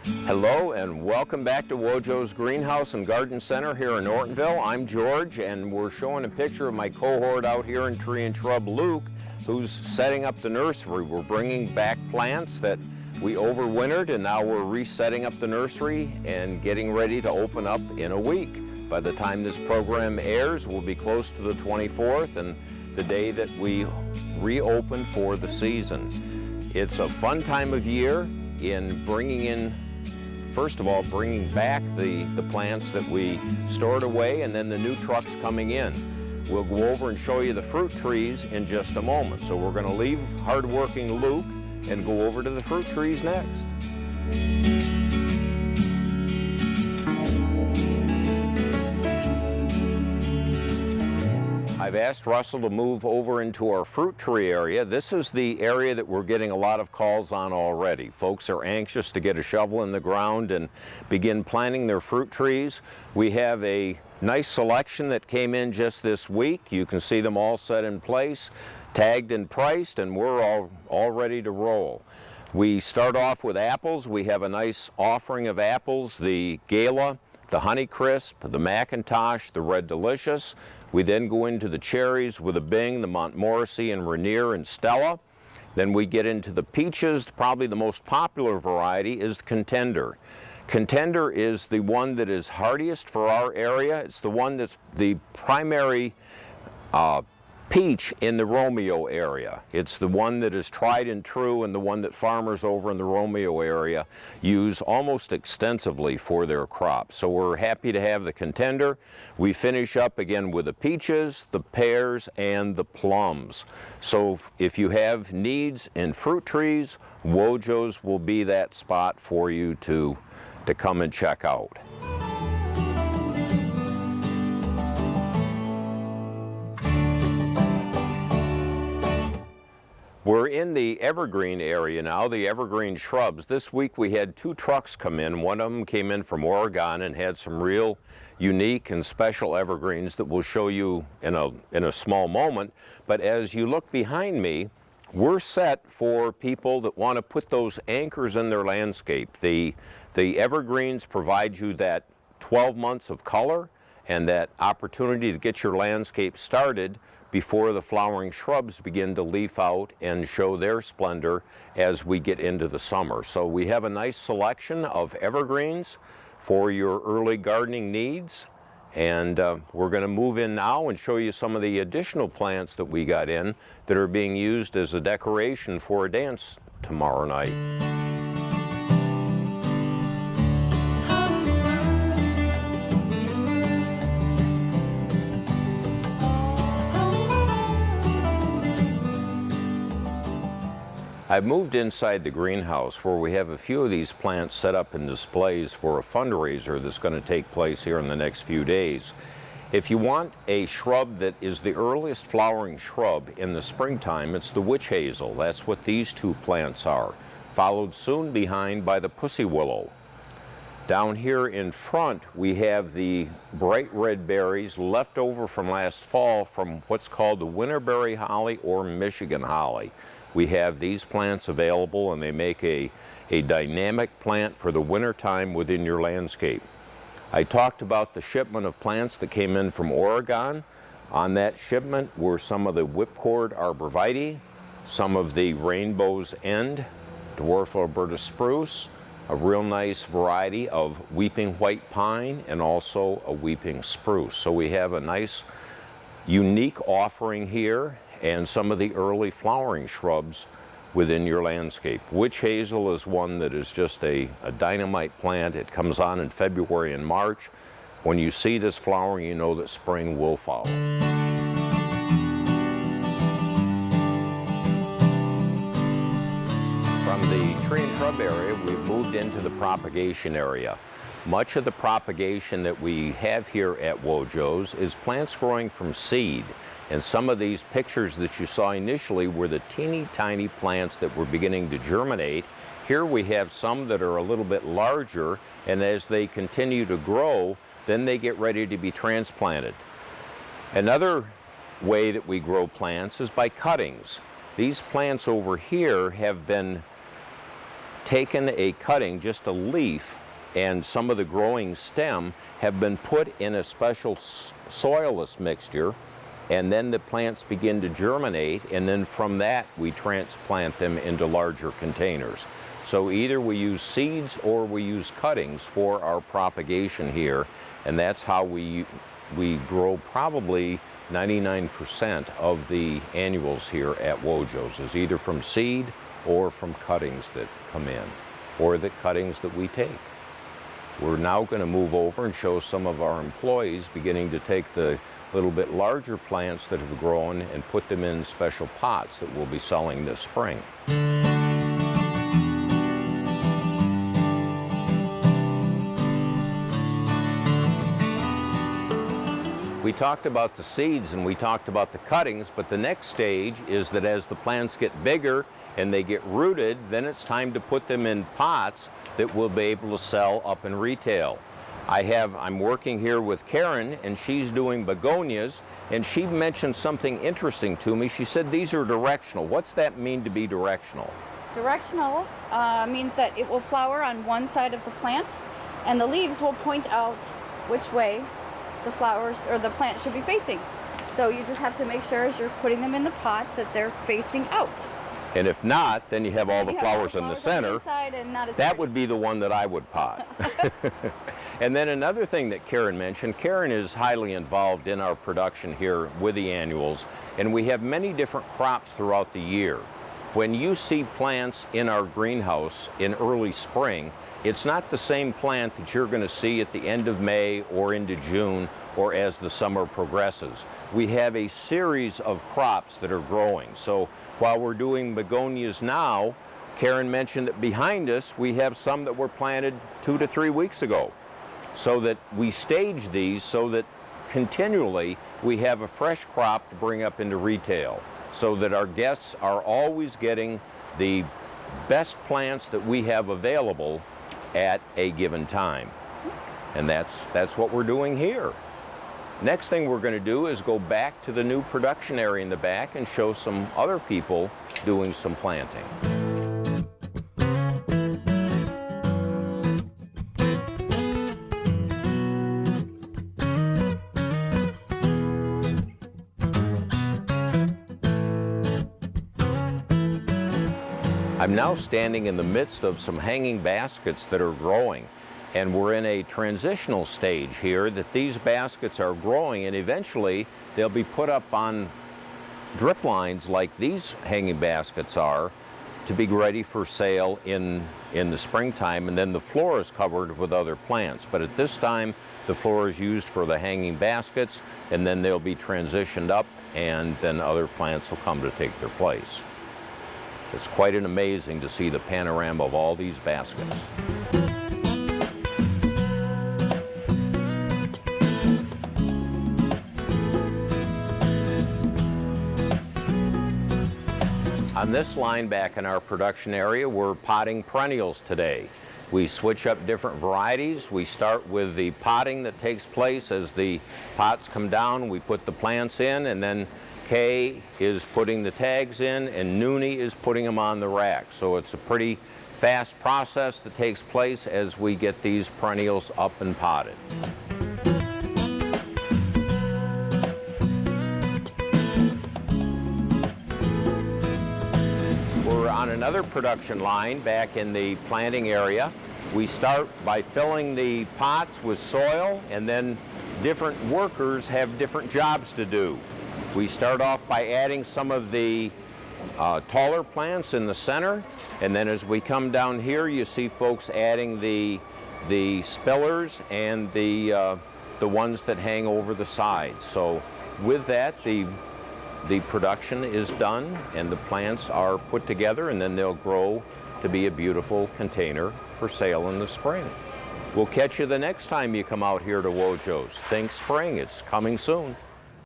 Hello and welcome back to Wojo's Greenhouse and Garden Center here in Nortonville. I'm George and we're showing a picture of my cohort out here in tree and shrub, Luke, who's setting up the nursery. We're bringing back plants that we overwintered and now we're resetting up the nursery and getting ready to open up in a week. By the time this program airs, we'll be close to the 24th and the day that we reopen for the season. It's a fun time of year in bringing in, first of all, bringing back the plants that we stored away and then the new trucks coming in. We'll go over and show you the fruit trees in just a moment. So we're going to leave hard-working Luke and go over to the fruit trees next. I've asked Russell to move over into our fruit tree area. This is the area that we're getting a lot of calls on already. Folks are anxious to get a shovel in the ground and begin planting their fruit trees. We have a nice selection that came in just this week. You can see them all set in place, tagged and priced, and we're all ready to roll. We start off with apples. We have a nice offering of apples, the Gala, the Honeycrisp, the Macintosh, the Red Delicious. We then go into the cherries with the Bing, the Montmorency, and Rainier and Stella. Then we get into the peaches. Probably the most popular variety is Contender. Contender is the one that is hardiest for our area. It's the one that's the primary peach in the Romeo area. It's the one that is tried and true and the one that farmers over in the Romeo area use almost extensively for their crops. So we're happy to have the Contender. We finish up again with the peaches, the pears, and the plums. So if you have needs in fruit trees, Wojo's will be that spot for you to come and check out. We're in the evergreen area now, the evergreen shrubs. This week we had two trucks come in. One of them came in from Oregon and had some real unique and special evergreens that we'll show you in a small moment. But as you look behind me, we're set for people that want to put those anchors in their landscape. The evergreens provide you that 12 months of color and that opportunity to get your landscape started before the flowering shrubs begin to leaf out and show their splendor as we get into the summer. So we have a nice selection of evergreens for your early gardening needs. And we're going to move in now and show you some of the additional plants that we got in that are being used as a decoration for a dance tomorrow night. I've moved inside the greenhouse where we have a few of these plants set up in displays for a fundraiser that's going to take place here in the next few days. If you want a shrub that is the earliest flowering shrub in the springtime, it's the witch hazel. That's what these two plants are, followed soon behind by the pussy willow. Down here in front we have the bright red berries left over from last fall from what's called the winterberry holly or Michigan holly. We have these plants available and they make a dynamic plant for the winter time within your landscape. I talked about the shipment of plants that came in from Oregon. On that shipment were some of the whipcord arborvitae, some of the rainbow's end, dwarf Alberta spruce, a real nice variety of weeping white pine, and also a weeping spruce. So we have a nice unique offering here and some of the early flowering shrubs within your landscape. Witch hazel is one that is just a dynamite plant. It comes on in February and March. When you see this flowering, you know that spring will follow. From the tree and shrub area, we've moved into the propagation area. Much of the propagation that we have here at Wojo's is plants growing from seed. And some of these pictures that you saw initially were the teeny tiny plants that were beginning to germinate. Here we have some that are a little bit larger, and as they continue to grow, then they get ready to be transplanted. Another way that we grow plants is by cuttings. These plants over here have been taken a cutting, just a leaf, and some of the growing stem have been put in a special soilless mixture, and then the plants begin to germinate, and then from that we transplant them into larger containers. So either we use seeds or we use cuttings for our propagation here, and that's how we grow probably 99% of the annuals here at Wojo's, is either from seed or from cuttings that come in, or the cuttings that we take. We're now going to move over and show some of our employees beginning to take the little bit larger plants that have grown and put them in special pots that we'll be selling this spring. We talked about the seeds and we talked about the cuttings, but the next stage is that as the plants get bigger and they get rooted, then it's time to put them in pots that we'll be able to sell up in retail. I'm working here with Karen, and she's doing begonias, and she mentioned something interesting to me. She said these are directional. What's that mean, to be directional? Directional means that it will flower on one side of the plant, and the leaves will point out which way the flowers or the plant should be facing. So you just have to make sure as you're putting them in the pot that they're facing out. And if not, then you have all the flowers in the center. That would be the one that I would pot. And then another thing that Karen mentioned, Karen is highly involved in our production here with the annuals, and we have many different crops throughout the year. When you see plants in our greenhouse in early spring, it's not the same plant that you're going to see at the end of May or into June or as the summer progresses. We have a series of crops that are growing. So while we're doing begonias now, Karen mentioned that behind us we have some that were planted 2 to 3 weeks ago. So that we stage these so that continually we have a fresh crop to bring up into retail, so that our guests are always getting the best plants that we have available at a given time. And that's what we're doing here. Next thing we're going to do is go back to the new production area in the back and show some other people doing some planting. I'm now standing in the midst of some hanging baskets that are growing, and we're in a transitional stage here that these baskets are growing, and eventually they'll be put up on drip lines like these hanging baskets are, to be ready for sale in the springtime, and then the floor is covered with other plants. But at this time the floor is used for the hanging baskets, and then they'll be transitioned up, and then other plants will come to take their place. It's quite amazing to see the panorama of all these baskets. On this line back in our production area, we're potting perennials today. We switch up different varieties. We start with the potting that takes place as the pots come down. We put the plants in, and then Kay is putting the tags in, and Noonie is putting them on the rack. So it's a pretty fast process that takes place as we get these perennials up and potted. We're on another production line back in the planting area. We start by filling the pots with soil, and then different workers have different jobs to do. We start off by adding some of the taller plants in the center, and then as we come down here, you see folks adding the spillers and the ones that hang over the sides. So with that, the production is done, and the plants are put together, and then they'll grow to be a beautiful container for sale in the spring. We'll catch you the next time you come out here to Wojo's. Think spring, it's coming soon.